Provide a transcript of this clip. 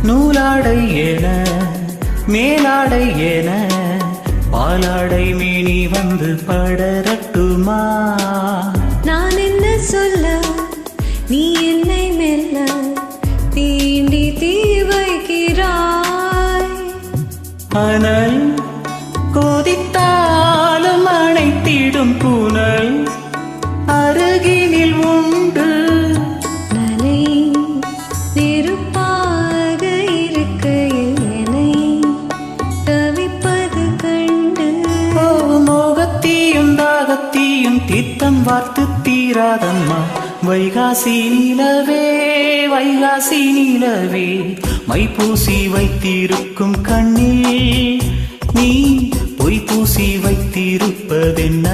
நூலாடை என மேலாடை என பாலாடை மேனி வந்து படரட்டுமா? நான் என்ன சொல்ல, நீ என்னை மெல்ல தீண்டி தீ வைக்கிறாய். அனல் கொதித்தாலும் அணைத்திடும் புனல் அருகினில் உண்டு. நலை நெருப்பாக இருக்கையில் என்னை தவிப்பது கண்டு. மோகத்தீயும் தாகத்தீயும் தீர்த்தம் வார்த்து தீராதம்மா. வைகாசி நிலவே வைகாசி நிலவே மைப்பூசி வைத்திருக்கும் கண்ணில் நீ பொய் பூசி வைத்திருப்பதென்ன?